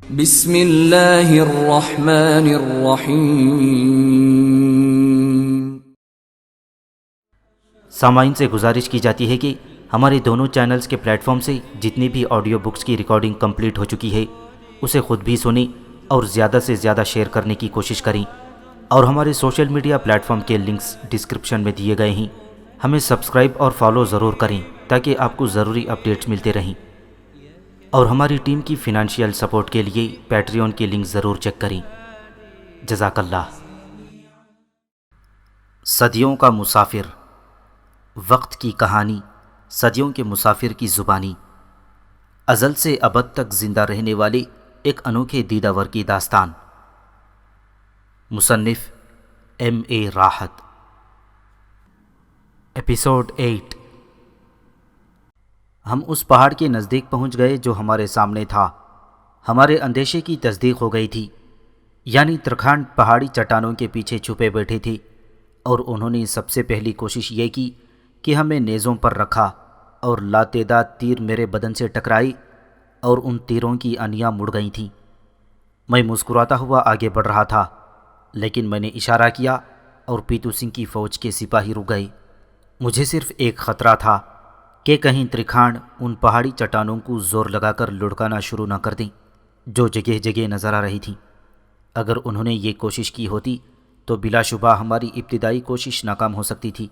بسم اللہ الرحمن الرحیم۔ سامعین سے گزارش کی جاتی ہے کہ ہمارے دونوں چینلز کے پلیٹ فارم سے جتنی بھی آڈیو بکس کی ریکارڈنگ کمپلیٹ ہو چکی ہے اسے خود بھی سنیں اور زیادہ سے زیادہ شیئر کرنے کی کوشش کریں، اور ہمارے سوشل میڈیا پلیٹ فارم کے لنکس ڈسکرپشن میں دیے گئے ہیں، ہمیں سبسکرائب اور فالو ضرور کریں تاکہ آپ کو ضروری اپڈیٹس ملتے رہیں، اور ہماری ٹیم کی فنانشیل سپورٹ کے لیے پیٹریون کی لنک ضرور چیک کریں۔ جزاک اللہ۔ صدیوں کا مسافر، وقت کی کہانی، صدیوں کے مسافر کی زبانی، ازل سے ابد تک زندہ رہنے والے ایک انوکھے دیداور کی داستان۔ مصنف M.A. راحت۔ ایپیسوڈ 8۔ ہم اس پہاڑ کے نزدیک پہنچ گئے جو ہمارے سامنے تھا۔ ہمارے اندیشے کی تصدیق ہو گئی تھی، یعنی ترکھانڈ پہاڑی چٹانوں کے پیچھے چھپے بیٹھے تھے، اور انہوں نے سب سے پہلی کوشش یہ کی کہ ہمیں نیزوں پر رکھا، اور لاتعداد تیر میرے بدن سے ٹکرائے اور ان تیروں کی انیاں مڑ گئی تھیں۔ میں مسکراتا ہوا آگے بڑھ رہا تھا، لیکن میں نے اشارہ کیا اور پیتو سنگھ کی فوج کے سپاہی رک گئے۔ مجھے صرف ایک خطرہ تھا کہ کہیں ترکھانڈ ان پہاڑی چٹانوں کو زور لگا کر لڑکانا شروع نہ کر دیں جو جگہ جگہ نظر آ رہی تھیں۔ اگر انہوں نے یہ کوشش کی ہوتی تو بلا شبہ ہماری ابتدائی کوشش ناکام ہو سکتی تھی،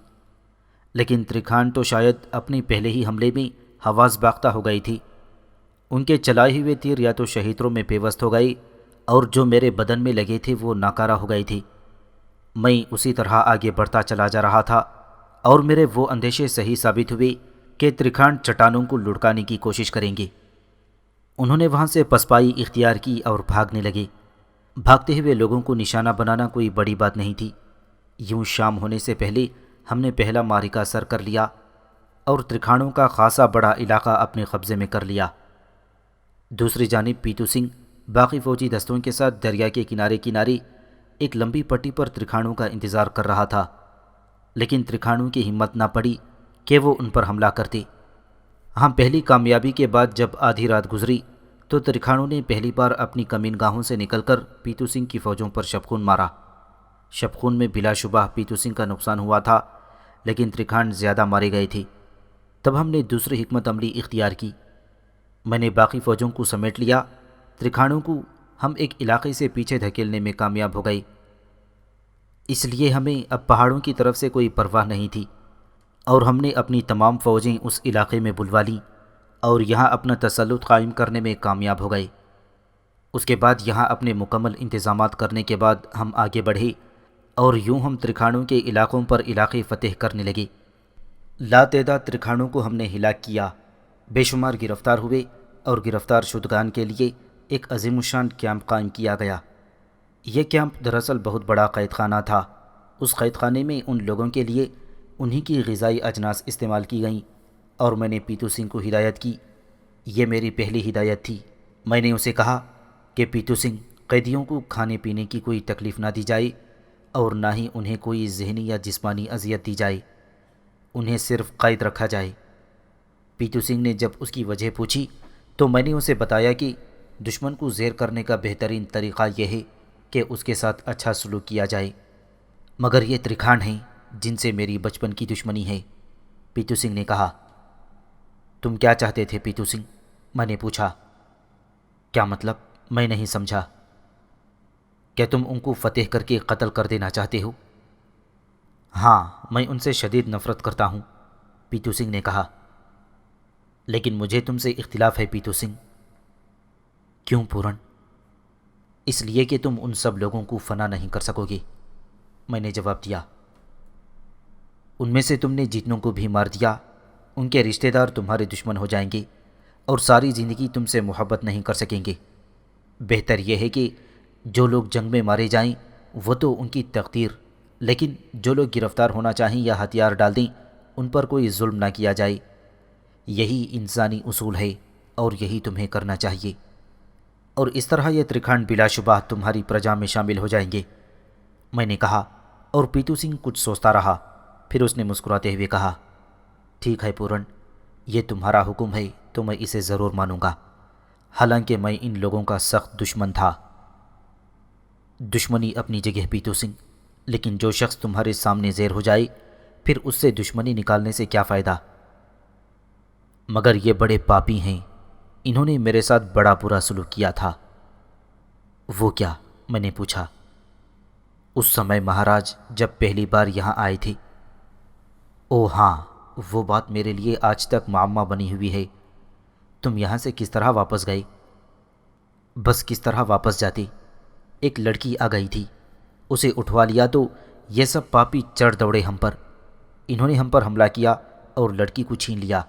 لیکن ترکھانڈ تو شاید اپنے پہلے ہی حملے میں حواس باختہ ہو گئی تھی۔ ان کے چلائے ہوئے تیر یا تو شہیدروں میں پیوست ہو گئے، اور جو میرے بدن میں لگے تھے وہ ناکارہ ہو گئے تھے۔ میں اسی طرح آگے بڑھتا چلا جا رہا تھا، اور میرے وہ اندیشے صحیح ثابت ہوئے کہ ترکھانڈ چٹانوں کو لڑکانے کی کوشش کریں گے۔ انہوں نے وہاں سے پسپائی اختیار کی اور بھاگنے لگے۔ بھاگتے ہوئے لوگوں کو نشانہ بنانا کوئی بڑی بات نہیں تھی۔ یوں شام ہونے سے پہلے ہم نے پہلا معرکہ سر کر لیا اور ترکھانڈوں کا خاصا بڑا علاقہ اپنے قبضے میں کر لیا۔ دوسری جانب پیتو سنگھ باقی فوجی دستوں کے ساتھ دریا کے کنارے کنارے ایک لمبی پٹی پر ترکھانڈوں کا انتظار کر رہا تھا، لیکن ترکھانڈوں کی ہمت نہ پڑی کہ وہ ان پر حملہ کرتے۔ ہم پہلی کامیابی کے بعد جب آدھی رات گزری تو ترکھانڈوں نے پہلی بار اپنی کمین گاہوں سے نکل کر پیتو سنگھ کی فوجوں پر شبخون مارا۔ شبخون میں بلا شبہ پیتو سنگھ کا نقصان ہوا تھا، لیکن ترکھانڈ زیادہ مارے گئے تھے۔ تب ہم نے دوسری حکمت عملی اختیار کی۔ میں نے باقی فوجوں کو سمیٹ لیا۔ ترکھانڈوں کو ہم ایک علاقے سے پیچھے دھکیلنے میں کامیاب ہو گئے، اس لیے ہمیں اب پہاڑوں کی طرف سے کوئی پرواہ نہیں تھی، اور ہم نے اپنی تمام فوجیں اس علاقے میں بلوا لیں اور یہاں اپنا تسلط قائم کرنے میں کامیاب ہو گئے۔ اس کے بعد یہاں اپنے مکمل انتظامات کرنے کے بعد ہم آگے بڑھے، اور یوں ہم ترکھانڈوں کے علاقوں پر علاقے فتح کرنے لگے۔ لاتعداد ترکھانڈوں کو ہم نے ہلاک کیا، بے شمار گرفتار ہوئے، اور گرفتار شدگان کے لیے ایک عظیم الشان کیمپ قائم کیا گیا۔ یہ کیمپ دراصل بہت بڑا قید خانہ تھا۔ اس قید خانے میں ان لوگوں کے لیے انہی کی غذائی اجناس استعمال کی گئیں، اور میں نے پیتو سنگھ کو ہدایت کی۔ یہ میری پہلی ہدایت تھی۔ میں نے اسے کہا کہ پیتو سنگھ، قیدیوں کو کھانے پینے کی کوئی تکلیف نہ دی جائے، اور نہ ہی انہیں کوئی ذہنی یا جسمانی اذیت دی جائے، انہیں صرف قید رکھا جائے۔ پیتو سنگھ نے جب اس کی وجہ پوچھی تو میں نے اسے بتایا کہ دشمن کو زیر کرنے کا بہترین طریقہ یہ ہے کہ اس کے ساتھ اچھا سلوک کیا جائے، مگر یہ ترکھانڈ ہیں جن سے میری بچپن کی دشمنی ہے۔ پیتو سنگھ نے کہا۔ تم کیا چاہتے تھے پیتو سنگھ؟ میں نے پوچھا۔ کیا مطلب؟ میں نہیں سمجھا۔ کیا تم ان کو فتح کر کے قتل کر دینا چاہتے ہو؟ ہاں، میں ان سے شدید نفرت کرتا ہوں، پیتو سنگھ نے کہا۔ لیکن مجھے تم سے اختلاف ہے پیتو سنگھ۔ کیوں پورن؟ اس لیے کہ تم ان سب لوگوں کو فنا نہیں کر سکو گے، میں نے جواب دیا۔ ان میں سے تم نے جتنوں کو بھی مار دیا ان کے رشتہ دار تمہارے دشمن ہو جائیں گے، اور ساری زندگی تم سے محبت نہیں کر سکیں گے۔ بہتر یہ ہے کہ جو لوگ جنگ میں مارے جائیں وہ تو ان کی تقدیر، لیکن جو لوگ گرفتار ہونا چاہیں یا ہتھیار ڈال دیں ان پر کوئی ظلم نہ کیا جائے۔ یہی انسانی اصول ہے، اور یہی تمہیں کرنا چاہیے، اور اس طرح یہ ترکھانڈ بلا شبہ تمہاری پرجا میں شامل ہو جائیں گے، میں نے کہا، اور پیتو سنگھ کچھ سوچتا رہا۔ پھر اس نے مسکراتے ہوئے کہا، ٹھیک ہے پورن، یہ تمہارا حکم ہے تو میں اسے ضرور مانوں گا۔ حالانکہ میں ان لوگوں کا سخت دشمن تھا۔ دشمنی اپنی جگہ پیتو سنگھ، لیکن جو شخص تمہارے سامنے زیر ہو جائے پھر اس سے دشمنی نکالنے سے کیا فائدہ؟ مگر یہ بڑے پاپی ہیں، انہوں نے میرے ساتھ بڑا برا سلوک کیا تھا۔ وہ کیا؟ میں نے پوچھا۔ اس سمے مہاراج جب پہلی بار یہاں آئے تھے۔ او ہاں، وہ بات میرے لیے آج تک معمہ بنی ہوئی ہے۔ تم یہاں سے کس طرح واپس گئے؟ بس کس طرح واپس جاتے، ایک لڑکی آ گئی تھی، اسے اٹھوا لیا تو یہ سب پاپی چڑھ دوڑے ہم پر۔ انہوں نے ہم پر حملہ کیا اور لڑکی کو چھین لیا،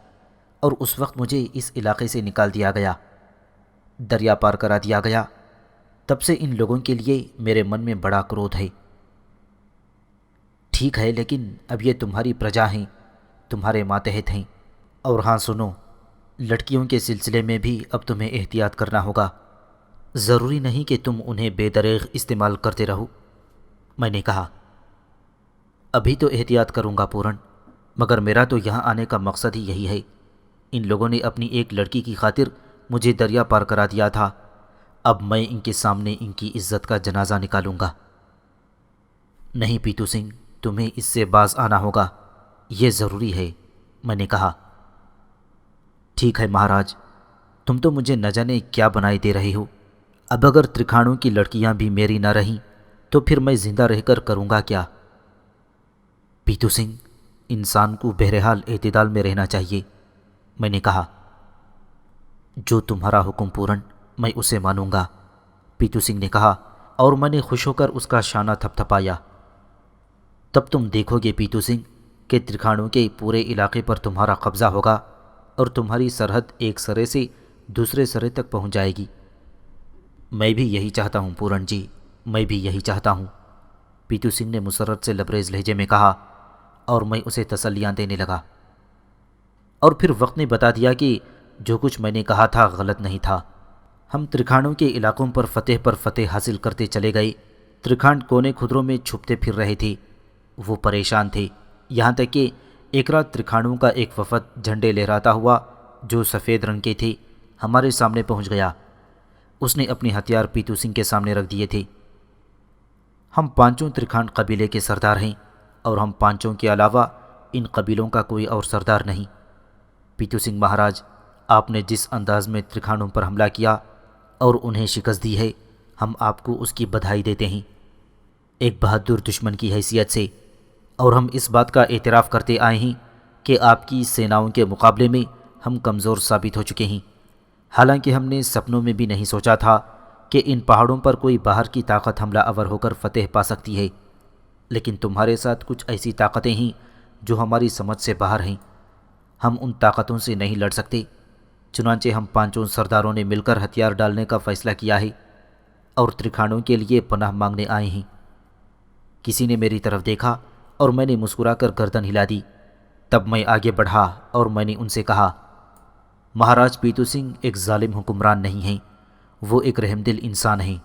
اور اس وقت مجھے اس علاقے سے نکال دیا گیا، دریا پار کرا دیا گیا۔ تب سے ان لوگوں کے لیے میرے من میں بڑا کرودھ ہے۔ ٹھیک ہے، لیکن اب یہ تمہاری پرجا ہیں، تمہارے ماتحت ہیں، اور ہاں سنو، لڑکیوں کے سلسلے میں بھی اب تمہیں احتیاط کرنا ہوگا۔ ضروری نہیں کہ تم انہیں بے دریغ استعمال کرتے رہو۔ میں نے کہا، ابھی تو احتیاط کروں گا پورن، مگر میرا تو یہاں آنے کا مقصد ہی یہی ہے۔ ان لوگوں نے اپنی ایک لڑکی کی خاطر مجھے دریا پار کرا دیا تھا، اب میں ان کے سامنے ان کی عزت کا جنازہ نکالوں گا۔ نہیں پیتو سنگھ، تمہیں اس سے باز آنا ہوگا، یہ ضروری ہے، میں نے کہا۔ ٹھیک ہے مہاراج، تم تو مجھے نہ جانے کیا بنائی دے رہے ہو۔ اب اگر ترکھانوں کی لڑکیاں بھی میری نہ رہیں تو پھر میں زندہ رہ کر کروں گا کیا؟ پیتو سنگھ، انسان کو بہرحال اعتدال میں رہنا چاہیے، میں نے کہا۔ جو تمہارا حکم پورن، میں اسے مانوں گا، پیتو سنگھ نے کہا، اور میں نے خوش ہو کر اس کا شانہ تھپ تھپایا۔ تب تم دیکھو گے پیتو سنگھ کہ ترکھانوں کے پورے علاقے پر تمہارا قبضہ ہوگا، اور تمہاری سرحد ایک سرے سے دوسرے سرے تک پہنچ جائے گی۔ میں بھی یہی چاہتا ہوں پورن جی، میں بھی یہی چاہتا ہوں، پیتو سنگھ نے مسرت سے لبریز لہجے میں کہا، اور میں اسے تسلیاں دینے لگا۔ اور پھر وقت نے بتا دیا کہ جو کچھ میں نے کہا تھا غلط نہیں تھا۔ ہم ترکھانوں کے علاقوں پر فتح حاصل کرتے چلے گئے۔ ترکھانڈ کونے خدروں میں چھپتے پھر رہے تھے، وہ پریشان تھے، یہاں تک کہ ایک رات ترکھانوں کا ایک وفد جھنڈے لہراتا ہوا جو سفید رنگ کے تھے ہمارے سامنے پہنچ گیا۔ اس نے اپنے ہتھیار پیتو سنگھ کے سامنے رکھ دیے تھے۔ ہم پانچوں ترکھانڈ قبیلے کے سردار ہیں، اور ہم پانچوں کے علاوہ ان قبیلوں کا کوئی اور سردار نہیں۔ پیتو سنگھ مہاراج، آپ نے جس انداز میں ترکھانوں پر حملہ کیا اور انہیں شکست دی ہے، ہم آپ کو اس کی بدھائی دیتے ہیں، ایک بہادر دشمن کی حیثیت سے، اور ہم اس بات کا اعتراف کرتے آئے ہیں کہ آپ کی سیناؤں کے مقابلے میں ہم کمزور ثابت ہو چکے ہیں۔ حالانکہ ہم نے سپنوں میں بھی نہیں سوچا تھا کہ ان پہاڑوں پر کوئی باہر کی طاقت حملہ آور ہو کر فتح پا سکتی ہے، لیکن تمہارے ساتھ کچھ ایسی طاقتیں ہیں جو ہماری سمجھ سے باہر ہیں۔ ہم ان طاقتوں سے نہیں لڑ سکتے، چنانچہ ہم پانچوں سرداروں نے مل کر ہتھیار ڈالنے کا فیصلہ کیا ہے اور ترکھانوں کے لیے پناہ مانگنے آئے ہیں۔ کسی نے میری طرف دیکھا اور میں نے مسکرا کر گردن ہلا دی۔ تب میں آگے بڑھا اور میں نے ان سے کہا، مہاراج پیتو سنگھ ایک ظالم حکمران نہیں ہیں، وہ ایک رحم دل انسان ہیں۔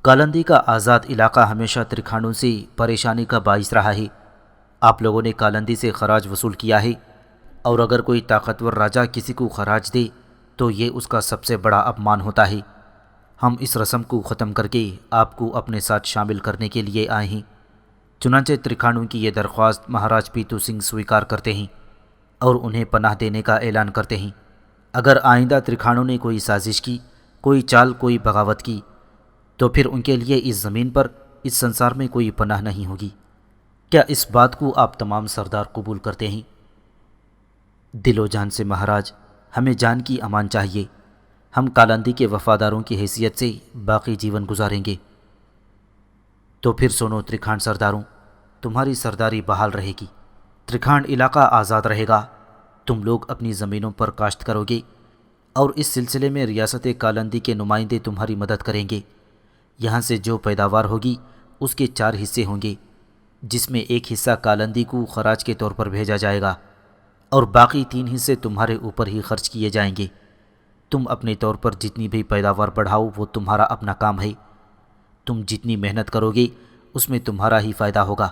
کالندی کا آزاد علاقہ ہمیشہ ترکھانوں سے پریشانی کا باعث رہا ہے۔ آپ لوگوں نے کالندی سے خراج وصول کیا ہے، اور اگر کوئی طاقتور راجا کسی کو خراج دے تو یہ اس کا سب سے بڑا اپمان ہوتا ہے۔ ہم اس رسم کو ختم کر کے آپ کو اپنے ساتھ شامل کرنے کے لیے آئے ہیں۔ چنانچہ ترکھانوں کی یہ درخواست مہاراج پیتو سنگھ سویکار کرتے ہیں اور انہیں پناہ دینے کا اعلان کرتے ہیں۔ اگر آئندہ ترکھانوں نے کوئی سازش کی، کوئی چال، کوئی بغاوت کی، تو پھر ان کے لیے اس زمین پر، اس سنسار میں کوئی پناہ نہیں ہوگی۔ کیا اس بات کو آپ تمام سردار قبول کرتے ہیں؟ دل و جان سے مہاراج، ہمیں جان کی امان چاہیے، ہم کالندی کے وفاداروں کی حیثیت سے باقی جیون گزاریں گے۔ تو پھر سنو ترکھانڈ سرداروں، تمہاری سرداری بحال رہے گی، ترکھانڈ علاقہ آزاد رہے گا، تم لوگ اپنی زمینوں پر کاشت کرو گے، اور اس سلسلے میں ریاست کالندی کے نمائندے تمہاری مدد کریں گے۔ یہاں سے جو پیداوار ہوگی اس کے 4 حصے ہوں گے، جس میں ایک حصہ کالندی کو خراج کے طور پر بھیجا جائے گا، اور باقی 3 حصے تمہارے اوپر ہی خرچ کیے جائیں گے۔ تم اپنے طور پر جتنی بھی پیداوار بڑھاؤ وہ تمہارا اپنا کام ہے، تم جتنی محنت کرو گے اس میں تمہارا ہی فائدہ ہوگا۔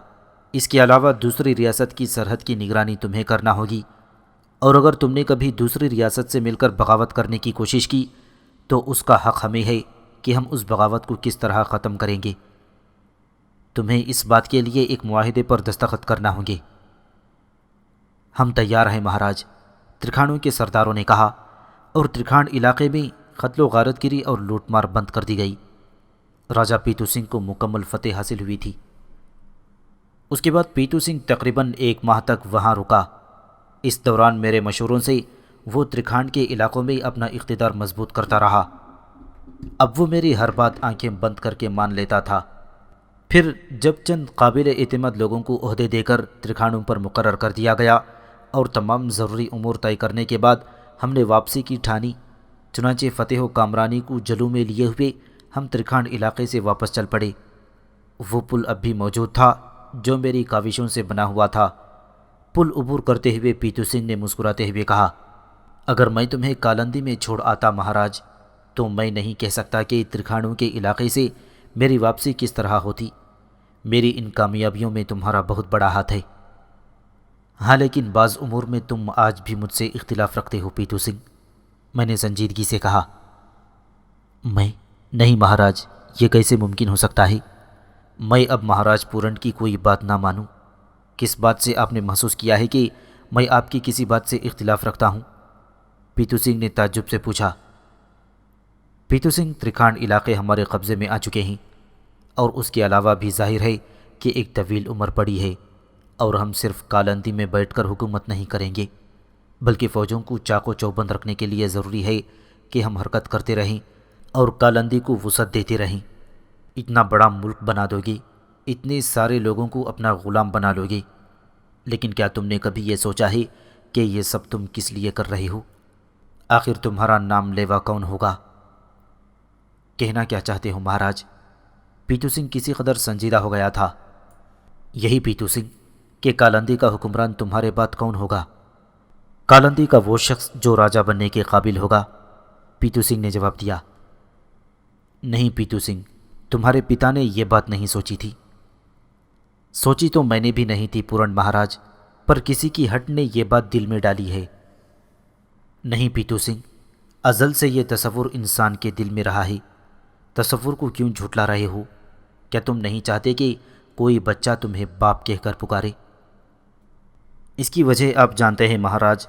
اس کے علاوہ دوسری ریاست کی سرحد کی نگرانی تمہیں کرنا ہوگی، اور اگر تم نے کبھی دوسری ریاست سے مل کر بغاوت کرنے کی کوشش کی تو اس کا حق ہمیں ہے کہ ہم اس بغاوت کو کس طرح ختم کریں گے۔ تمہیں اس بات کے لیے ایک معاہدے پر دستخط کرنا ہوں گے۔ ہم تیار ہیں مہاراج، ترکھانوں کے سرداروں نے کہا، اور ترکھانڈ علاقے میں قتل و غارت گری اور لوٹ مار بند کر دی گئی۔ راجہ پیتو سنگھ کو مکمل فتح حاصل ہوئی تھی۔ اس کے بعد پیتو سنگھ تقریباً 1 ماہ تک وہاں رکا۔ اس دوران میرے مشوروں سے وہ ترکھانڈ کے علاقوں میں اپنا اقتدار مضبوط کرتا رہا۔ اب وہ میری ہر بات آنکھیں بند کر کے مان لیتا تھا۔ پھر جب چند قابل اعتماد لوگوں کو عہدے دے کر ترکھانڈوں پر مقرر کر دیا گیا اور تمام ضروری امور طے کرنے کے بعد ہم نے واپسی کی ٹھانی، چنانچہ فتح و کامرانی کو جلو میں لیے ہوئے ہم ترکھانڈ علاقے سے واپس چل پڑے۔ وہ پل اب بھی موجود تھا جو میری کاوشوں سے بنا ہوا تھا۔ پل عبور کرتے ہوئے پیتو سنگھ نے مسکراتے ہوئے کہا، اگر میں تمہیں کالندی میں چھوڑ آتا مہاراج، تو میں نہیں کہہ سکتا کہ ترکھانڈوں کے علاقے سے میری واپسی کس طرح ہوتی۔ میری ان کامیابیوں میں تمہارا بہت بڑا ہاتھ ہے۔ ہاں، لیکن بعض امور میں تم آج بھی مجھ سے اختلاف رکھتے ہو پیتو سنگھ، میں نے سنجیدگی سے کہا۔ میں نہیں مہاراج، یہ کیسے ممکن ہو سکتا ہے؟ میں اب مہاراج پورنڈ کی کوئی بات نہ مانوں۔ کس بات سے آپ نے محسوس کیا ہے کہ میں آپ کی کسی بات سے اختلاف رکھتا ہوں؟ پیتو سنگھ نے تعجب سے پوچھا۔ پیتو سنگھ، ترکھانڈ علاقے ہمارے قبضے میں آ چکے ہیں، اور اس کے علاوہ بھی ظاہر ہے کہ ایک طویل عمر پڑی ہے، اور ہم صرف کالندی میں بیٹھ کر حکومت نہیں کریں گے، بلکہ فوجوں کو چاق و چوبند رکھنے کے لیے ضروری ہے کہ ہم حرکت کرتے رہیں اور کالندی کو وسعت دیتے رہیں۔ اتنا بڑا ملک بنا دو گے، اتنے سارے لوگوں کو اپنا غلام بنا لو گے، لیکن کیا تم نے کبھی یہ سوچا ہے کہ یہ سب تم کس لیے کر رہے ہو؟ آخر تمہارا نام لیوا کون ہوگا؟ کہنا کیا چاہتے ہو مہاراج؟ پیتو سنگھ کسی قدر سنجیدہ ہو گیا تھا۔ یہی پیتو سنگھ کہ کالندی کا حکمران تمہارے بعد کون ہوگا؟ کالندی کا وہ شخص جو راجہ بننے کے قابل ہوگا، پیتو سنگھ نے جواب دیا۔ نہیں پیتو سنگھ، تمہارے پتا نے یہ بات نہیں سوچی تھی۔ سوچی تو میں نے بھی نہیں تھی پورنڈ مہاراج، پر کسی کی ہٹ نے یہ بات دل میں ڈالی ہے۔ نہیں پیتو سنگھ، ازل سے یہ تصور انسان کے دل میں رہا ہے۔ تصور کو کیوں جھٹلا رہے ہو؟ کیا تم نہیں چاہتے کہ کوئی بچہ تمہیں باپ کہہ کر پکارے؟ اس کی وجہ آپ جانتے ہیں مہاراج،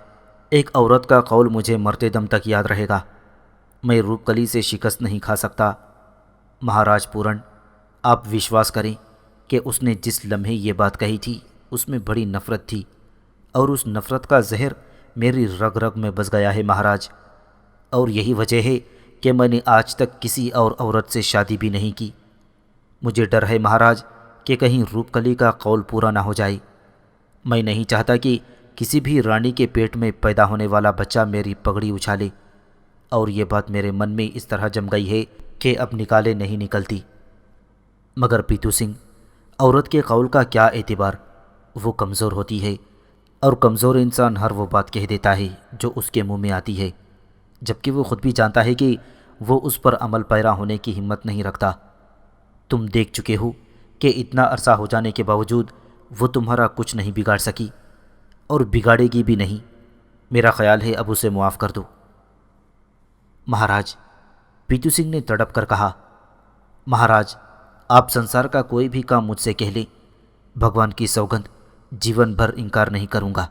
ایک عورت کا قول مجھے مرتے دم تک یاد رہے گا۔ میں روپ کلی سے شکست نہیں کھا سکتا۔ مہاراج پورنڈ، آپ وشواس کریں کہ اس نے جس لمحے یہ بات کہی تھی اس میں بڑی نفرت تھی، اور اس نفرت کا زہر میری رگ رگ میں بس گیا ہے مہاراج، اور یہی وجہ ہے کہ میں نے آج تک کسی اور عورت سے شادی بھی نہیں کی۔ مجھے ڈر ہے مہاراج کہ کہیں روپ کلی کا قول پورا نہ ہو جائے۔ میں نہیں چاہتا کہ کسی بھی رانی کے پیٹ میں پیدا ہونے والا بچہ میری پگڑی اچھالے، اور یہ بات میرے من میں اس طرح جم گئی ہے کہ اب نکالے نہیں نکلتی۔ مگر پیتو سنگھ، عورت کے قول کا کیا اعتبار؟ وہ کمزور ہوتی ہے، اور کمزور انسان ہر وہ بات کہہ دیتا ہے جو اس کے منہ میں آتی ہے، جبکہ وہ خود بھی جانتا ہے کہ وہ اس پر عمل پیرا ہونے کی ہمت نہیں رکھتا۔ تم دیکھ چکے ہو کہ اتنا عرصہ ہو جانے کے باوجود وہ تمہارا کچھ نہیں بگاڑ سکی، اور بگاڑے گی بھی نہیں۔ میرا خیال ہے اب اسے معاف کر دو۔ مہاراج، پیتو سنگھ نے تڑپ کر کہا، مہاراج، آپ سنسار کا کوئی بھی کام مجھ سے کہہ لیں، بھگوان کی سوگند جیون بھر انکار نہیں کروں گا،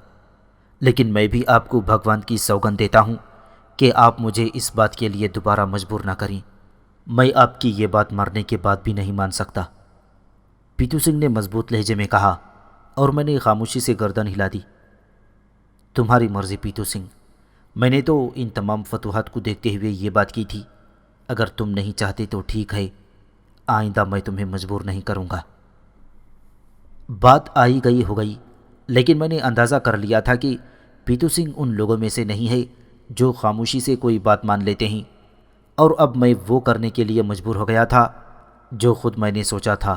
لیکن میں بھی آپ کو بھگوان کی سوگند دیتا ہوں کہ آپ مجھے اس بات کے لیے دوبارہ مجبور نہ کریں۔ میں آپ کی یہ بات مرنے کے بعد بھی نہیں مان سکتا۔ پیتو سنگھ نے مضبوط لہجے میں کہا، اور میں نے خاموشی سے گردن ہلا دی۔ تمہاری مرضی پیتو سنگھ، میں نے تو ان تمام فتوحات کو دیکھتے ہوئے یہ بات کی تھی۔ اگر تم نہیں چاہتے تو ٹھیک ہے، آئندہ میں تمہیں مجبور نہیں کروں گا۔ بات آئی گئی ہو گئی، لیکن میں نے اندازہ کر لیا تھا کہ پیتو سنگھ ان لوگوں میں سے نہیں ہے جو خاموشی سے کوئی بات مان لیتے ہیں، اور اب میں وہ کرنے کے لیے مجبور ہو گیا تھا جو خود میں نے سوچا تھا۔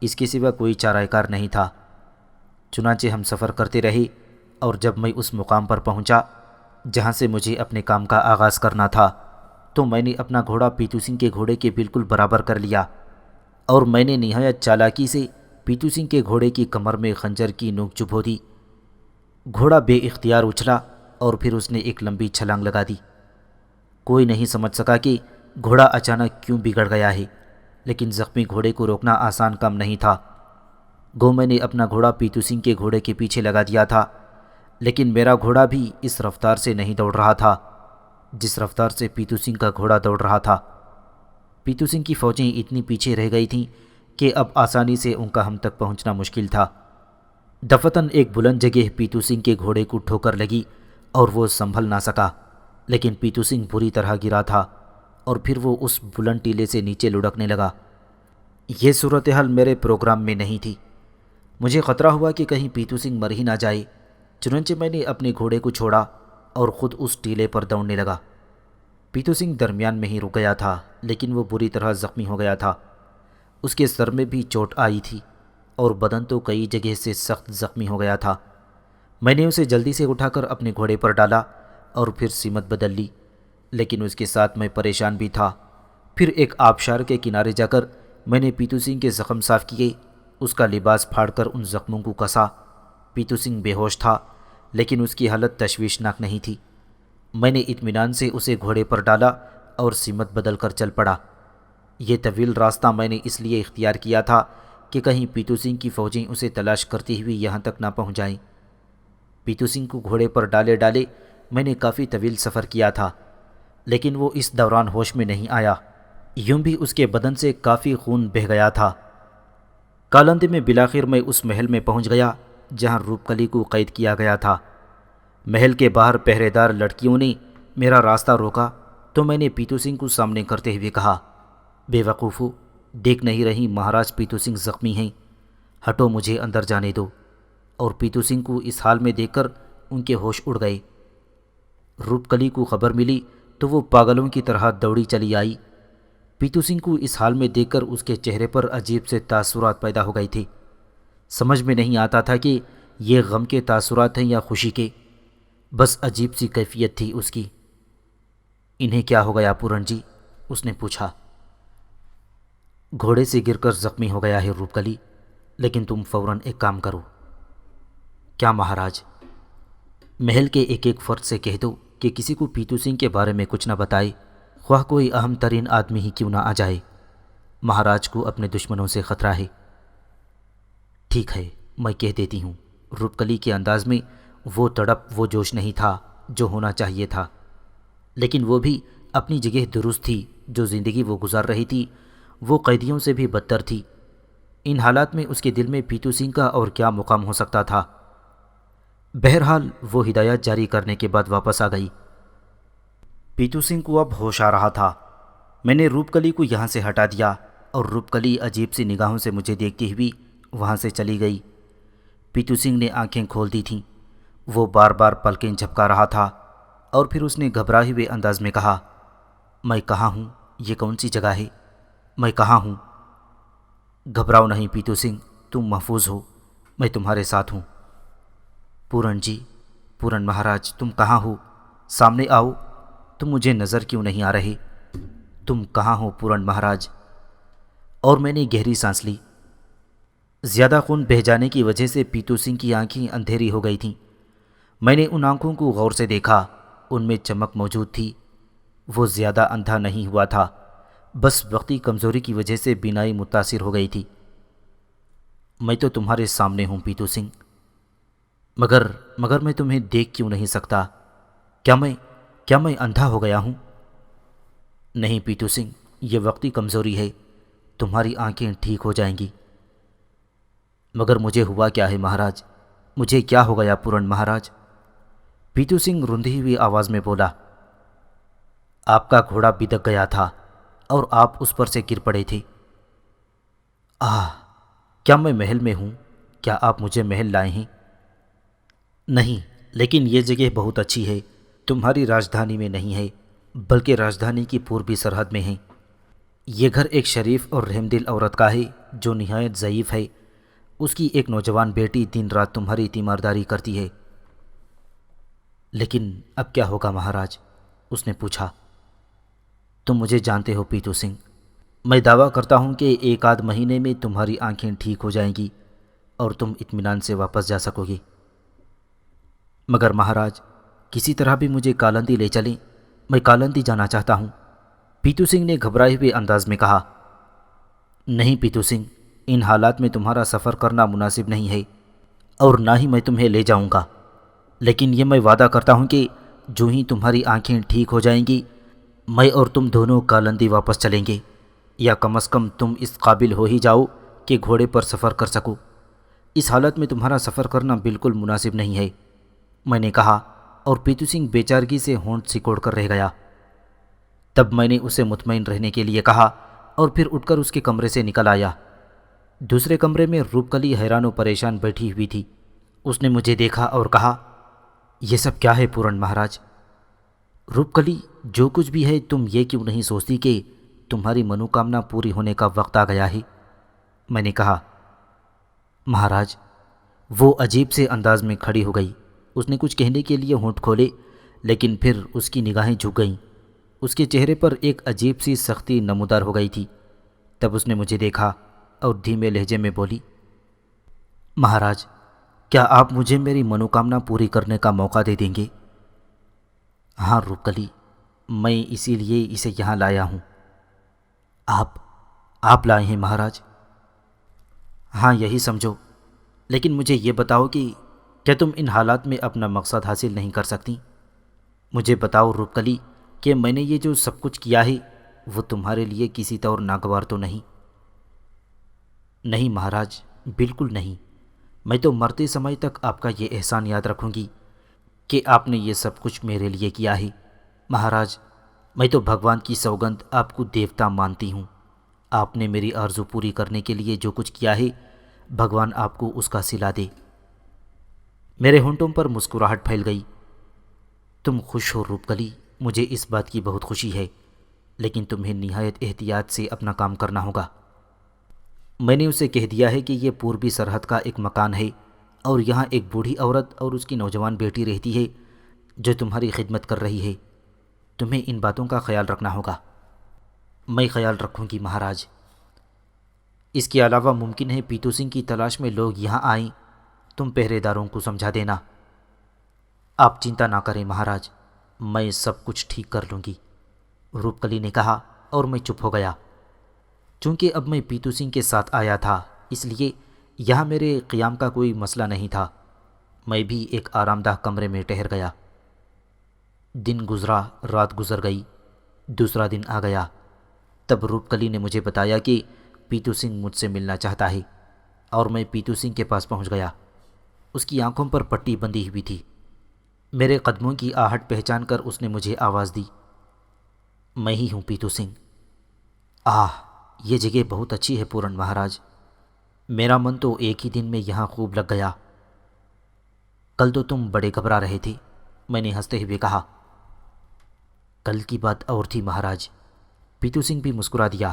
اس کے سوا کوئی چارہ کار نہیں تھا۔ چنانچہ ہم سفر کرتے رہے، اور جب میں اس مقام پر پہنچا جہاں سے مجھے اپنے کام کا آغاز کرنا تھا، تو میں نے اپنا گھوڑا پیتو سنگھ کے گھوڑے کے بالکل برابر کر لیا، اور میں نے نہایت چالاکی سے پیتو سنگھ کے گھوڑے کی کمر میں خنجر کی نوک چبھو دی۔ گھوڑا بے اختیار اچھلا، اور پھر اس نے ایک لمبی چھلانگ لگا دی۔ کوئی نہیں سمجھ سکا کہ گھوڑا اچانک کیوں بگڑ گیا ہے، لیکن زخمی گھوڑے کو روکنا آسان کام نہیں تھا۔ گو میں نے اپنا گھوڑا پیتو سنگھ کے گھوڑے کے پیچھے لگا دیا تھا، لیکن میرا گھوڑا بھی اس رفتار سے نہیں دوڑ رہا تھا جس رفتار سے پیتو سنگھ کا گھوڑا دوڑ رہا تھا۔ پیتو سنگھ کی فوجیں اتنی پیچھے رہ گئی تھیں کہ اب آسانی سے ان کا ہم تک پہنچنا مشکل تھا۔ دفتن ایک بلند جگہ پیتو سنگھ کے گھوڑے کو ٹھوکر لگی اور وہ سنبھل نہ سکا، لیکن پیتو سنگھ بری طرح گرا تھا اور پھر وہ اس بلند ٹیلے سے نیچے لڑکنے لگا۔ یہ صورتحال میرے پروگرام میں نہیں تھی۔ مجھے خطرہ ہوا کہ کہیں پیتو سنگھ مر ہی نہ جائے، چنانچہ میں نے اپنے گھوڑے کو چھوڑا اور خود اس ٹیلے پر دوڑنے لگا۔ پیتو سنگھ درمیان میں ہی رک گیا تھا، لیکن وہ بری طرح زخمی ہو گیا تھا۔ اس کے سر میں بھی چوٹ آئی تھی اور بدن تو کئی جگہ سے سخت زخمی ہو گیا تھا۔ میں نے اسے جلدی سے اٹھا کر اپنے گھوڑے پر ڈالا اور پھر سمت بدل لی، لیکن اس کے ساتھ میں پریشان بھی تھا۔ پھر ایک آبشار کے کنارے جا کر میں نے پیتو سنگھ کے زخم صاف کیے، اس کا لباس پھاڑ کر ان زخموں کو کسا۔ پیتو سنگھ بے ہوش تھا، لیکن اس کی حالت تشویشناک نہیں تھی۔ میں نے اطمینان سے اسے گھوڑے پر ڈالا اور سمت بدل کر چل پڑا۔ یہ طویل راستہ میں نے اس لیے اختیار کیا تھا کہ کہیں پیتو سنگھ کی فوجیں اسے تلاش کرتی ہوئی یہاں تک نہ پہنچ جائیں۔ پیتو سنگھ کو گھوڑے پر ڈالے ڈالے میں نے کافی طویل سفر کیا تھا، لیکن وہ اس دوران ہوش میں نہیں آیا۔ یوں بھی اس کے بدن سے کافی خون بہہ گیا تھا۔ کالندے میں بالآخر میں اس محل میں پہنچ گیا جہاں روپ کلی کو قید کیا گیا تھا۔ محل کے باہر پہرے دار لڑکیوں نے میرا راستہ روکا تو میں نے پیتو سنگھ کو سامنے کرتے ہوئے کہا، بے وقوفو، دیکھ نہیں رہی مہاراج پیتو سنگھ زخمی ہیں، ہٹو، مجھے اندر جانے دو۔ اور پیتو سنگھ کو اس حال میں دیکھ کر ان کے ہوش اڑ گئے۔ روپ کلی کو خبر ملی تو وہ پاگلوں کی طرح دوڑی چلی آئی۔ پیتو سنگھ کو اس حال میں دیکھ کر اس کے چہرے پر عجیب سے تاثرات پیدا ہو گئی تھی۔ سمجھ میں نہیں آتا تھا کہ یہ غم کے تاثرات ہیں یا خوشی کے، بس عجیب سی کیفیت تھی اس کی۔ انہیں کیا ہو گیا پورن جی؟ اس نے پوچھا۔ گھوڑے سے گر کر زخمی ہو گیا ہے روپ کلی، لیکن تم فوراً ایک کام کرو۔ کیا مہاراج؟ محل کے ایک ایک فرد سے کہہ دو کہ کسی کو پیتو سنگھ کے بارے میں کچھ نہ بتائے، خواہ کوئی اہم ترین آدمی ہی کیوں نہ آ جائے۔ مہاراج کو اپنے دشمنوں سے خطرہ ہے۔ ٹھیک ہے، میں کہہ دیتی ہوں۔ روپ کلی کے انداز میں وہ تڑپ، وہ جوش نہیں تھا جو ہونا چاہیے تھا، لیکن وہ بھی اپنی جگہ درست تھی۔ جو زندگی وہ گزار رہی تھی وہ قیدیوں سے بھی بدتر تھی۔ ان حالات میں اس کے دل میں پیتو سنگھ کا اور کیا مقام ہو سکتا تھا؟ بہرحال وہ ہدایات جاری کرنے کے بعد واپس آ گئی۔ پیتو سنگھ کو اب ہوش آ رہا تھا۔ میں نے روپ کلی کو یہاں سے ہٹا دیا اور روپ کلی عجیب سی نگاہوں سے مجھے دیکھتی ہوئی وہاں سے چلی گئی۔ پیتو سنگھ نے آنکھیں کھول دی تھیں۔ وہ بار بار پلکیں جھپکا رہا تھا اور پھر اس نے گھبرائے ہوئے انداز میں کہا، میں کہاں ہوں؟ یہ کون سی جگہ ہے؟ میں کہاں ہوں؟ گھبراؤ نہیں پیتو سنگھ، تم محفوظ ہو، میں تمہارے ساتھ ہوں۔ پورن جی، پورن مہاراج، تم کہاں ہو؟ سامنے آؤ، تم مجھے نظر کیوں نہیں آ رہے؟ تم کہاں ہو پورن مہاراج؟ اور میں نے گہری سانس لی۔ زیادہ خون بہہ جانے کی وجہ سے پیتو سنگھ کی آنکھیں اندھیری ہو گئی تھیں۔ میں نے ان آنکھوں کو غور سے دیکھا، ان میں چمک موجود تھی۔ وہ زیادہ اندھا نہیں ہوا تھا، بس وقتی کمزوری کی وجہ سے بینائی متاثر ہو گئی تھی۔ میں تو تمہارے سامنے ہوں پیتو سنگھ، مگر میں تمہیں دیکھ کیوں نہیں سکتا؟ کیا میں اندھا ہو گیا ہوں؟ نہیں پیتو سنگھ، یہ وقتی کمزوری ہے، تمہاری آنکھیں ٹھیک ہو جائیں گی۔ مگر مجھے ہوا کیا ہے مہاراج؟ مجھے کیا ہو گیا پورن مہاراج؟ پیتو سنگھ رندھی ہوئی آواز میں بولا، آپ کا گھوڑا بدک گیا تھا اور آپ اس پر سے گر پڑے تھے۔ کیا میں محل میں ہوں؟ کیا آپ مجھے محل لائے ہیں؟ نہیں، لیکن یہ جگہ بہت اچھی ہے، تمہاری راجدھانی میں نہیں ہے، بلکہ راجدھانی کی پوربی سرحد میں ہے۔ یہ گھر ایک شریف اور رحمدل عورت کا ہے جو نہایت ضعیف ہے۔ اس کی ایک نوجوان بیٹی دن رات تمہاری تیمارداری کرتی ہے۔ لیکن اب کیا ہوگا مہاراج؟ اس نے پوچھا۔ تم مجھے جانتے ہو پیتو سنگھ، میں دعویٰ کرتا ہوں کہ ایک آدھ مہینے میں تمہاری آنکھیں ٹھیک ہو جائیں گی اور تم اطمینان سے واپس جا سکو گے۔ مگر مہاراج، کسی طرح بھی مجھے کالندی لے چلیں، میں کالندی جانا چاہتا ہوں، پیتو سنگھ نے گھبرائے ہوئے انداز میں کہا۔ نہیں پیتو سنگھ، ان حالات میں تمہارا سفر کرنا مناسب نہیں ہے اور نہ ہی میں تمہیں لے جاؤں گا، لیکن یہ میں وعدہ کرتا ہوں کہ جو ہی تمہاری آنکھیں ٹھیک ہو جائیں گی میں اور تم دونوں کالندی واپس چلیں گے، یا کم از کم تم اس قابل ہو ہی جاؤ کہ گھوڑے پر سفر کر سکو۔ اس حالت میں تمہارا سفر کرنا بالکل مناسب نہیں ہے، میں نے کہا، اور پیتو سنگھ بے چارگی سے ہونٹ سکوڑ کر رہ گیا۔ تب میں نے اسے مطمئن رہنے کے لیے کہا اور پھر اٹھ کر اس کے کمرے سے نکل آیا۔ دوسرے کمرے میں روپ کلی حیران و پریشان بیٹھی ہوئی تھی۔ اس نے مجھے دیکھا اور کہا، یہ سب کیا ہے پورن مہاراج؟ روپ کلی، جو کچھ بھی ہے تم یہ کیوں نہیں سوچتی کہ تمہاری منوکامنا پوری ہونے کا وقت آ گیا ہے؟ میں نے کہا۔ مہاراج، وہ عجیب سے انداز میں کھڑی ہو گئی۔ اس نے کچھ کہنے کے لیے ہونٹ کھولے، لیکن پھر اس کی نگاہیں جھک گئیں۔ اس کے چہرے پر ایک عجیب سی سختی نمودار ہو گئی تھی۔ تب اس نے مجھے دیکھا اور دھیمے لہجے میں بولی، مہاراج، کیا آپ مجھے میری منوکامنا پوری کرنے کا موقع دے دیں گے؟ ہاں روپ کلی، میں اسی لیے اسے یہاں لایا ہوں۔ آپ لائے ہیں مہاراج؟ ہاں یہی سمجھو، لیکن مجھے یہ بتاؤ کہ کیا تم ان حالات میں اپنا مقصد حاصل نہیں کر سکتی؟ مجھے بتاؤ روپ کلی کہ میں نے یہ جو سب کچھ کیا ہے وہ تمہارے لیے کسی طور ناگوار تو نہیں؟ نہیں مہاراج، بالکل نہیں۔ میں تو مرتے سمے تک آپ کا یہ احسان یاد رکھوں گی کہ آپ نے یہ سب کچھ میرے لیے کیا ہے۔ مہاراج، میں تو بھگوان کی سوگند آپ کو دیوتا مانتی ہوں۔ آپ نے میری آرزو پوری کرنے کے لیے جو کچھ کیا ہے، بھگوان آپ کو اس کا صلہ دے۔ میرے ہونٹوں پر مسکراہٹ پھیل گئی۔ تم خوش ہو روپ کلی، مجھے اس بات کی بہت خوشی ہے، لیکن تمہیں نہایت احتیاط سے اپنا کام کرنا ہوگا۔ میں نے اسے کہہ دیا ہے کہ یہ پوربی سرحد کا ایک مکان ہے اور یہاں ایک بوڑھی عورت اور اس کی نوجوان بیٹی رہتی ہے جو تمہاری خدمت کر رہی ہے۔ تمہیں ان باتوں کا خیال رکھنا ہوگا۔ میں خیال رکھوں گی مہاراج۔ اس کے علاوہ ممکن ہے پیتو سنگھ کی تلاش میں لوگ یہاں آئیں، تم پہرے داروں کو سمجھا دینا۔ آپ چنتا نہ کریں مہاراج، میں سب کچھ ٹھیک کر لوں گی، روپ کلی نے کہا، اور میں چپ ہو گیا۔ چونکہ اب میں پیتو سنگھ کے ساتھ آیا تھا، اس لیے یہاں میرے قیام کا کوئی مسئلہ نہیں تھا۔ میں بھی ایک آرام دہ کمرے میں ٹھہر گیا۔ دن گزرا، رات گزر گئی، دوسرا دن آ گیا۔ تب روپ کلی نے مجھے بتایا کہ پیتو سنگھ مجھ سے ملنا چاہتا ہے، اور میں پیتو سنگھ کے پاس پہنچ گیا۔ اس کی آنکھوں پر پٹی بندھی ہوئی تھی۔ میرے قدموں کی آہٹ پہچان کر اس نے مجھے آواز دی، میں ہی ہوں پیتو سنگھ۔ یہ جگہ بہت اچھی ہے پورن مہاراج، میرا من تو ایک ہی دن میں یہاں خوب لگ گیا۔ کل تو تم بڑے گھبرا رہے تھے، میں نے ہنستے ہوئے کہا۔ کل کی بات اور تھی مہاراج، پیتو سنگھ بھی مسکرا دیا۔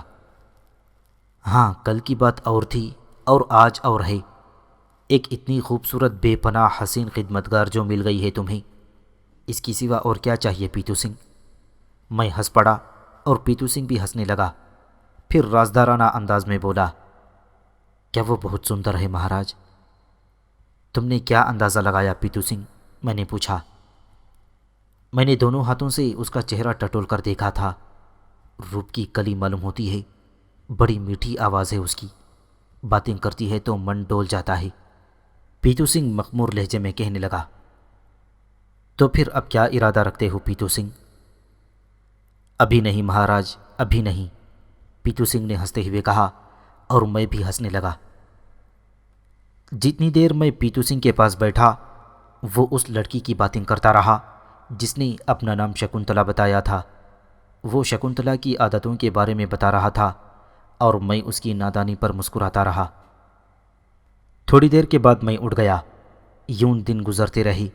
ہاں، کل کی بات اور تھی اور آج اور ہے۔ ایک اتنی خوبصورت بے پناہ حسین خدمتگار جو مل گئی ہے تمہیں، اس کی سوا اور کیا چاہیے پیتو سنگھ؟ میں ہنس پڑا اور پیتو سنگھ بھی ہنسنے لگا، پھر رازدارانہ انداز میں بولا، کیا وہ بہت سندر ہے مہاراج؟ تم نے کیا اندازہ لگایا پیتو سنگھ؟ میں نے پوچھا۔ میں نے دونوں ہاتھوں سے اس کا چہرہ ٹٹول کر دیکھا تھا۔ روپ کی کلی معلوم ہوتی ہے، بڑی میٹھی آواز ہے اس کی، باتیں کرتی ہے تو من ڈول جاتا ہے۔ پیتو سنگھ مخمور لہجے میں کہنے لگا، تو پھر اب کیا ارادہ رکھتے ہو پیتو سنگھ؟ ابھی نہیں مہاراج، ابھی نہیں، پیتو سنگھ نے ہنستے ہوئے کہا، اور میں بھی ہنسنے لگا۔ جتنی دیر میں پیتو سنگھ کے پاس بیٹھا، وہ اس لڑکی کی باتیں کرتا رہا جس نے اپنا نام شکنتلا بتایا تھا۔ وہ شکنتلا کی عادتوں کے بارے میں بتا رہا تھا اور میں اس کی نادانی پر مسکراتا رہا۔ تھوڑی دیر کے بعد میں اٹھ گیا۔ یوں دن گزرتے رہے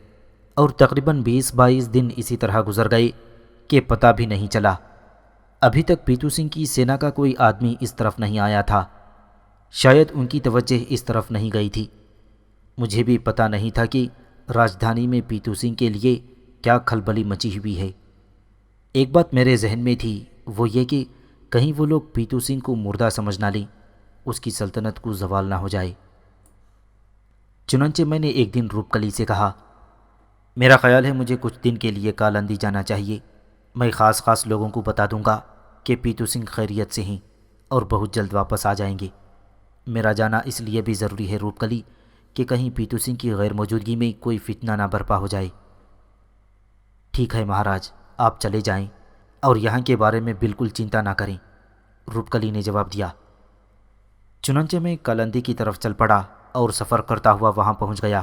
اور تقریباً 20-22 دن اسی طرح گزر گئے کہ پتہ بھی نہیں چلا۔ ابھی تک پیتو سنگھ کی سینا کا کوئی آدمی اس طرف نہیں آیا تھا، شاید ان کی توجہ اس طرف نہیں گئی تھی۔ مجھے بھی پتہ نہیں تھا کہ راجدھانی میں پیتو سنگھ کے لیے کیا کھلبلی مچی ہوئی ہے۔ ایک بات میرے ذہن میں تھی، وہ یہ کہ کہیں وہ لوگ پیتو سنگھ کو مردہ سمجھ نہ لیں، اس کی سلطنت کو زوال نہ ہو جائے۔ چنانچہ میں نے ایک دن روپ کلی سے کہا، میرا خیال ہے مجھے کچھ دن کے لیے کالندی جانا چاہیے، میں خاص لوگوں کو بتا دوں گا کہ پیتو سنگھ خیریت سے ہیں اور بہت جلد واپس آ جائیں گے۔ میرا جانا اس لیے بھی ضروری ہے روپ کلی کہ کہیں پیتو سنگھ کی غیر موجودگی میں کوئی فتنہ نہ برپا ہو جائے۔ ٹھیک ہے مہاراج، آپ چلے جائیں اور یہاں کے بارے میں بالکل چنتا نہ کریں، روپ کلی نے جواب دیا۔ چنانچہ میں کالندی کی طرف چل پڑا اور سفر کرتا ہوا وہاں پہنچ گیا۔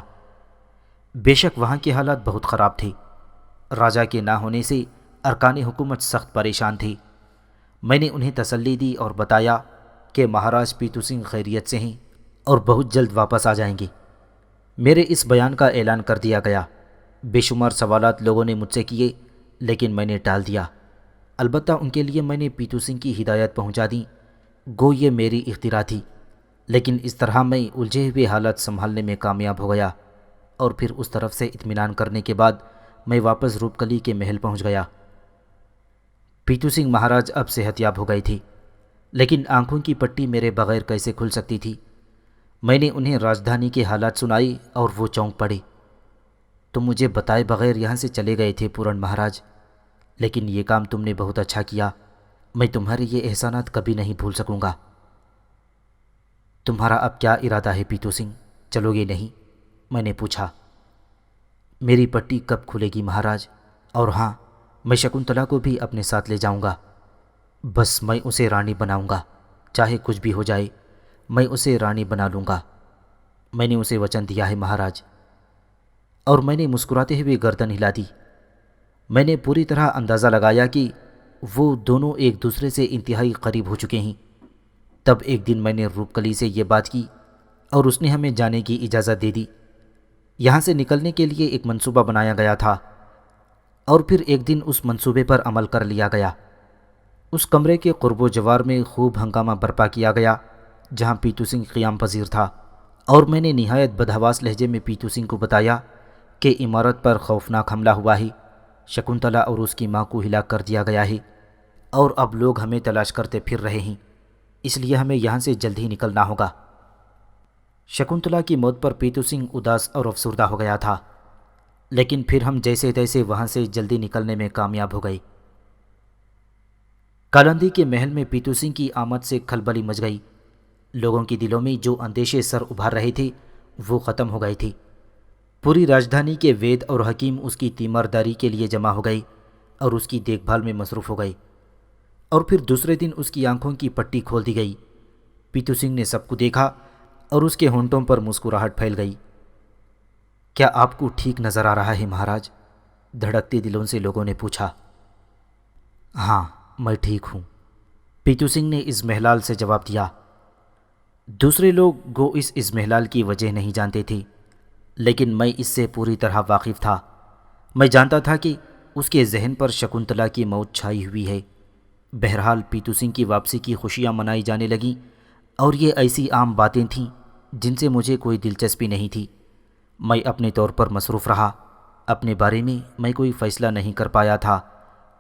بے شک وہاں کے حالات بہت خراب تھے۔ راجا کے نہ ہونے سے ارکان حکومت سخت پریشان تھے۔ میں نے انہیں تسلی دی اور بتایا کہ مہاراج پیتو سنگھ خیریت سے ہیں اور بہت جلد واپس آ جائیں گے۔ میرے اس بیان کا اعلان کر دیا گیا۔ بے شمار سوالات لوگوں نے مجھ سے کیے، لیکن میں نے ٹال دیا۔ البتہ ان کے لیے میں نے پیتو سنگھ کی ہدایت پہنچا دی، گو یہ میری اختراع تھی، لیکن اس طرح میں الجھے ہوئے حالات سنبھالنے میں کامیاب ہو گیا، اور پھر اس طرف سے اطمینان کرنے کے بعد میں واپس روپ کلی کے محل پہنچ گیا۔ پیتو سنگھ مہاراج اب صحت یاب ہو گئے تھے، لیکن آنکھوں کی پٹی میرے بغیر کیسے کھل سکتی تھی؟ میں نے انہیں راجدھانی کے حالات سنائی اور وہ چونک پڑے۔ تم مجھے بتائے بغیر یہاں سے چلے گئے تھے پورن مہاراج، لیکن یہ کام تم نے بہت اچھا کیا۔ میں تمہارے یہ احسانات کبھی نہیں بھول سکوں گا۔ تمہارا اب کیا ارادہ ہے پیتو سنگھ، چلو گے نہیں؟ میں نے پوچھا۔ میری پٹی کب کھلے گی مہاراج؟ اور ہاں، میں شکنتلا کو بھی اپنے ساتھ لے جاؤں گا۔ بس میں اسے رانی بناؤں گا، چاہے کچھ بھی ہو جائے، میں اسے رانی بنا لوں گا۔ میں نے اسے وچن دیا ہے مہاراج۔ اور میں نے مسکراتے ہوئے گردن ہلا دی۔ میں نے پوری طرح اندازہ لگایا کہ وہ دونوں ایک دوسرے سے انتہائی قریب ہو چکے ہیں۔ تب ایک دن میں نے روپ کلی سے یہ بات کی اور اس نے ہمیں جانے کی اجازت دے دی۔ یہاں سے نکلنے کے لیے ایک منصوبہ بنایا گیا تھا، اور پھر ایک دن اس منصوبے پر عمل کر لیا گیا۔ اس کمرے کے قرب و جوار میں خوب ہنگامہ برپا کیا گیا جہاں پیتو سنگھ قیام پذیر تھا، اور میں نے نہایت بدحواس لہجے میں پیتو سنگھ کو بتایا کہ عمارت پر خوفناک حملہ ہوا ہے، شکنتلا اور اس کی ماں کو ہلاک کر دیا گیا ہے، اور اب لوگ ہمیں تلاش کرتے پھر رہے ہیں، اس لیے ہمیں یہاں سے جلد ہی نکلنا ہوگا۔ شکنتلا کی موت پر پیتو سنگھ اداس اور افسردہ ہو گیا تھا، لیکن پھر ہم جیسے تیسے وہاں سے جلدی نکلنے میں کامیاب ہو گئے۔ کالندی کے محل میں پیتو سنگھ کی آمد سے کھلبلی مچ گئی۔ لوگوں کے دلوں میں جو اندیشے سر ابھار رہے تھے وہ ختم ہو گئے تھے۔ پوری راجدھانی کے وید اور حکیم اس کی تیمارداری کے لیے جمع ہو گئے اور اس کی دیکھ بھال میں مصروف ہو گئے، اور پھر دوسرے دن اس کی آنکھوں کی پٹی کھول دی گئی۔ پیتو سنگھ نے سب کو دیکھا اور اس کے ہونٹوں پر مسکراہٹ پھیل گئی۔ کیا آپ کو ٹھیک نظر آ رہا ہے مہاراج؟ دھڑکتے دلوں سے لوگوں نے پوچھا۔ ہاں، میں ٹھیک ہوں، پیتو سنگھ نے اضمحلال سے جواب دیا۔ دوسرے لوگ گو اس اضمحلال کی وجہ نہیں جانتے تھے، لیکن میں اس سے پوری طرح واقف تھا۔ میں جانتا تھا کہ اس کے ذہن پر شکنتلا کی موت چھائی ہوئی ہے۔ بہرحال پیتو سنگھ کی واپسی کی خوشیاں منائی جانے لگیں، اور یہ ایسی عام باتیں تھیں جن سے مجھے کوئی دلچسپی نہیں تھی۔ میں اپنے طور پر مصروف رہا۔ اپنے بارے میں کوئی فیصلہ نہیں کر پایا تھا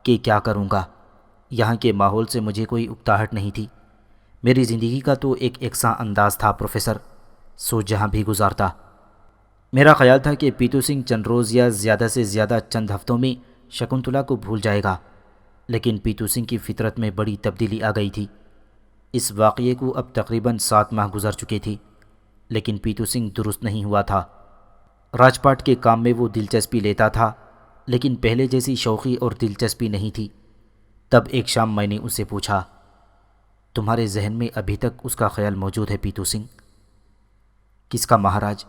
کہ کیا کروں گا۔ یہاں کے ماحول سے مجھے کوئی اکتاہٹ نہیں تھی۔ میری زندگی کا تو ایک یکساں انداز تھا پروفیسر، سو جہاں بھی گزارتا۔ میرا خیال تھا کہ پیتو سنگھ چند روز یا زیادہ سے زیادہ چند ہفتوں میں شکنتلا کو بھول جائے گا، لیکن پیتو سنگھ کی فطرت میں بڑی تبدیلی آ گئی تھی۔ اس واقعے کو اب تقریباً 7 ماہ گزر چکے تھے، لیکن پیتو سنگھ درست نہیں ہوا تھا۔ راج پاٹ کے کام میں وہ دلچسپی لیتا تھا، لیکن پہلے جیسی شوخی اور دلچسپی نہیں تھی۔ تب ایک شام میں نے اس سے پوچھا، تمہارے ذہن میں ابھی تک اس کا خیال موجود ہے پیتو سنگھ؟ کس کا مہاراج؟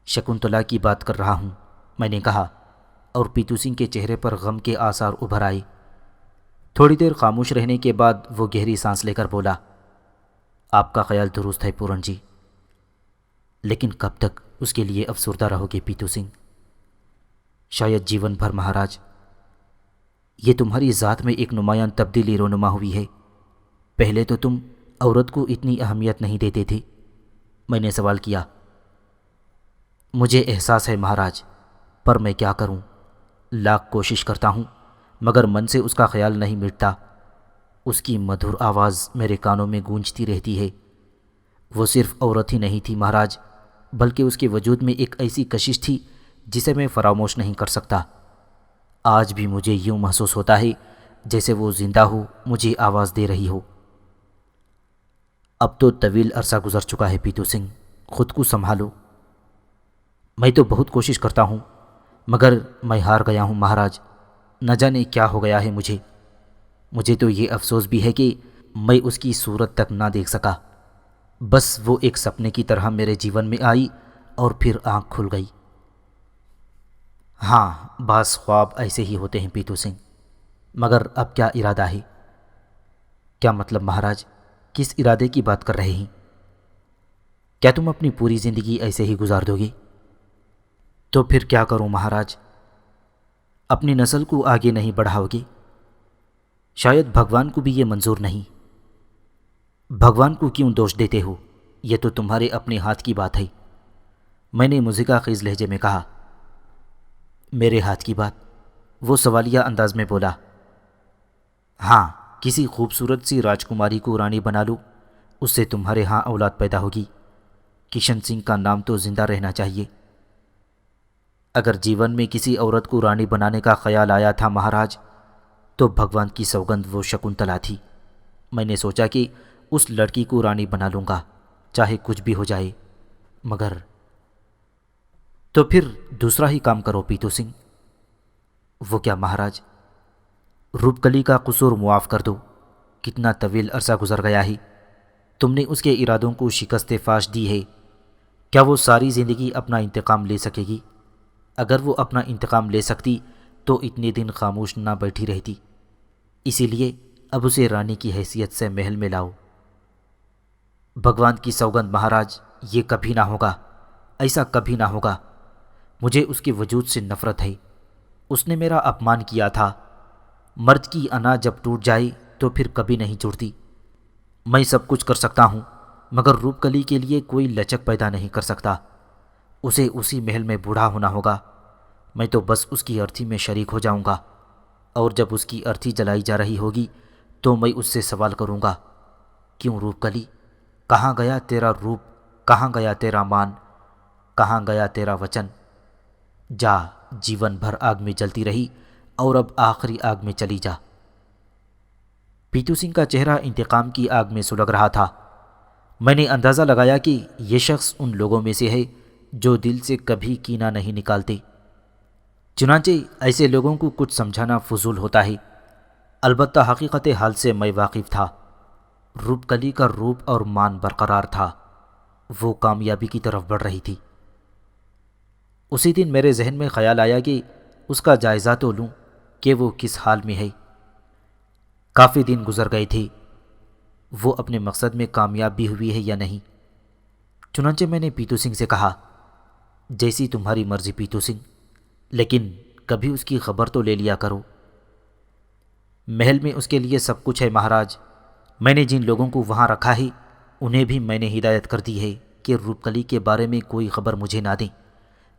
شکنتلا کی بات کر رہا ہوں، میں نے کہا، اور پیتو سنگھ کے چہرے پر غم کے آثار ابھر آئے۔ تھوڑی دیر خاموش رہنے کے بعد وہ گہری سانس لے کر بولا، آپ کا خیال درست ہے پورن جی، لیکن کب تک اس کے لیے افسردہ رہو گے پیتو سنگھ؟ شاید جیون بھر مہاراج۔ یہ تمہاری ذات میں ایک نمایاں تبدیلی رونما ہوئی ہے۔ پہلے تو تم عورت کو اتنی اہمیت نہیں دیتے تھے۔ میں نے سوال کیا۔ مجھے احساس ہے مہاراج، پر میں کیا کروں؟ لاکھ کوشش کرتا ہوں، مگر من سے اس کا خیال نہیں مٹتا۔ اس کی مدھر آواز میرے کانوں میں گونجتی رہتی ہے۔ وہ صرف عورت ہی نہیں تھی مہاراج، بلکہ اس کے وجود میں ایک ایسی کشش تھی جسے میں فراموش نہیں کر سکتا۔ آج بھی مجھے یوں محسوس ہوتا ہے جیسے وہ زندہ ہو، مجھے آواز دے رہی ہو۔ اب تو طویل عرصہ گزر چکا ہے پیتو سنگھ، خود کو سنبھالو۔ میں تو بہت کوشش کرتا ہوں مگر میں ہار گیا ہوں مہاراج، نہ جانے کیا ہو گیا ہے مجھے تو یہ افسوس بھی ہے کہ میں اس کی صورت تک نہ دیکھ سکا، بس وہ ایک سپنے کی طرح میرے جیون میں آئی اور پھر آنکھ کھل گئی۔ ہاں، بعض خواب ایسے ہی ہوتے ہیں پیتو سنگھ، مگر اب کیا ارادہ ہے؟ کیا مطلب مہاراج؟ کس ارادے کی بات کر رہے ہیں؟ کیا تم اپنی پوری زندگی ایسے ہی گزار دو گے؟ تو پھر کیا کروں مہاراج؟ اپنی نسل کو آگے نہیں بڑھاؤ گے؟ شاید بھگوان کو بھی یہ منظور نہیں۔ بھگوان کو کیوں دوش دیتے ہو؟ یہ تو تمہارے اپنے ہاتھ کی بات ہے، میں نے موزیکا خیز لہجے میں کہا۔ میرے ہاتھ کی بات؟ وہ سوالیہ انداز میں بولا۔ ہاں، کسی خوبصورت سی راجکماری کو رانی بنا لو، اس سے تمہارے ہاں اولاد پیدا ہوگی۔ کشن سنگھ کا نام تو زندہ رہنا چاہیے۔ اگر جیون میں کسی عورت کو رانی بنانے کا خیال آیا تھا مہاراج، تو بھگوان کی سوگند وہ شکنتلا تھی۔ میں نے سوچا کہ اس لڑکی کو رانی بنا لوں گا، چاہے کچھ بھی ہو جائے، مگر تو پھر دوسرا ہی کام کرو پیتو سنگھ۔ وہ کیا مہاراج؟ روپ کلی کا قصور معاف کر دو، کتنا طویل عرصہ گزر گیا ہے، تم نے اس کے ارادوں کو شکست فاش دی ہے۔ کیا وہ ساری زندگی اپنا انتقام لے سکے گی؟ اگر وہ اپنا انتقام لے سکتی تو اتنے دن خاموش نہ بیٹھی رہتی، اسی لیے اب اسے رانی کی حیثیت سے محل میں لاؤ۔ بھگوان کی سوگند مہاراج، یہ کبھی نہ ہوگا، ایسا کبھی نہ ہوگا۔ مجھے اس کے وجود سے نفرت ہے، اس نے میرا اپمان کیا تھا۔ مرد کی انا جب ٹوٹ جائے تو پھر کبھی نہیں جڑتی۔ میں سب کچھ کر سکتا ہوں مگر روپ کلی کے لیے کوئی لچک پیدا نہیں کر سکتا۔ اسے اسی محل میں بوڑھا ہونا ہوگا، میں تو بس اس کی ارتھی میں شریک ہو جاؤں گا، اور جب اس کی ارتھی جلائی جا رہی ہوگی تو میں اس سے سوال کروں گا، کیوں روپ کلی؟ کہاں گیا تیرا روپ؟ کہاں گیا تیرا مان؟ کہاں گیا تیرا وچن؟ جا، جیون بھر آگ میں جلتی رہی اور اب آخری آگ میں چلی جا۔ پیتو سنگھ کا چہرہ انتقام کی آگ میں سلگ رہا تھا۔ میں نے اندازہ لگایا کہ یہ شخص ان لوگوں میں سے ہے جو دل سے کبھی کینہ نہیں نکالتے، چنانچہ ایسے لوگوں کو کچھ سمجھانا فضول ہوتا ہے۔ البتہ حقیقت حال سے میں واقف تھا۔ روپ کلی کا روپ اور مان برقرار تھا، وہ کامیابی کی طرف بڑھ رہی تھی۔ اسی دن میرے ذہن میں خیال آیا کہ اس کا جائزہ تو لوں کہ وہ کس حال میں ہے۔ کافی دن گزر گئے تھے، وہ اپنے مقصد میں کامیاب بھی ہوئی ہے یا نہیں۔ چنانچہ میں نے پیتو سنگھ سے کہا، جیسی تمہاری مرضی پیتو سنگھ، لیکن کبھی اس کی خبر تو لے لیا کرو۔ محل میں اس کے لیے سب کچھ ہے مہاراج، میں نے جن لوگوں کو وہاں رکھا ہے انہیں بھی میں نے ہدایت کر دی ہے کہ روپ کلی کے بارے میں کوئی خبر مجھے نہ دیں،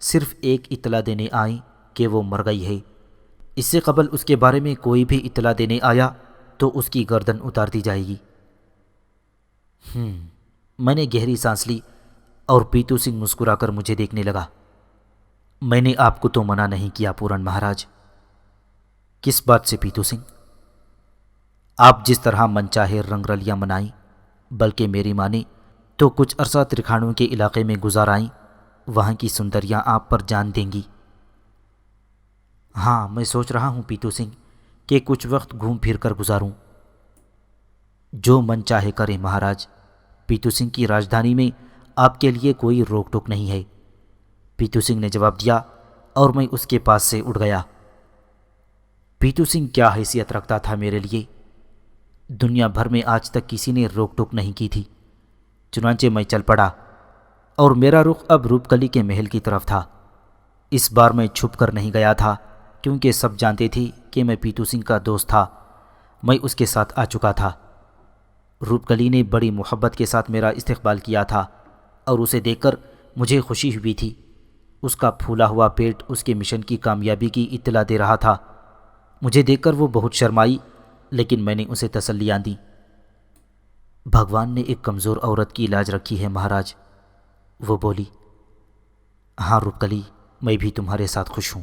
صرف ایک اطلاع دینے آئیں کہ وہ مر گئی ہے۔ اس سے قبل اس کے بارے میں کوئی بھی اطلاع دینے آیا تو اس کی گردن اتار دی جائے گی۔ میں نے گہری سانس لی اور پیتو سنگھ مسکرا کر مجھے دیکھنے لگا۔ میں نے آپ کو تو منع نہیں کیا پورن مہاراج۔ کس بات سے پیتو سنگھ؟ آپ جس طرح من چاہے رنگ رلیاں منائیں، بلکہ میری مانی تو کچھ عرصہ ترکھانوں کے علاقے میں گزار آئیں، وہاں کی سندریاں آپ پر جان دیں گی۔ ہاں، میں سوچ رہا ہوں پیتو سنگھ کہ کچھ وقت گھوم پھر کر گزاروں۔ جو من چاہے کریں مہاراج، پیتو سنگھ کی راجدھانی میں آپ کے لیے کوئی روک ٹوک نہیں ہے، پیتو سنگھ نے جواب دیا اور میں اس کے پاس سے اٹھ گیا۔ پیتو سنگھ کیا حیثیت رکھتا تھا میرے لیے؟ دنیا بھر میں آج تک کسی نے روک ٹوک نہیں کی تھی۔ چنانچہ میں چل پڑا اور میرا رخ اب روپ کلی کے محل کی طرف تھا۔ اس بار میں چھپ کر نہیں گیا تھا کیونکہ سب جانتے تھے کہ میں پیتو سنگھ کا دوست تھا، میں اس کے ساتھ آ چکا تھا۔ روپ کلی نے بڑی محبت کے ساتھ میرا استقبال کیا تھا اور اسے دیکھ کر مجھے خوشی ہوئی تھی۔ اس کا پھولا ہوا پیٹ اس کے مشن کی کامیابی کی اطلاع دے رہا تھا۔ مجھے دیکھ کر وہ بہت شرمائی، لیکن میں نے اسے تسلیاں دیں۔ بھگوان نے ایک کمزور عورت کی لاج رکھی ہے مہاراج، وہ بولی۔ ہاں روپ کلی، میں بھی تمہارے ساتھ خوش ہوں۔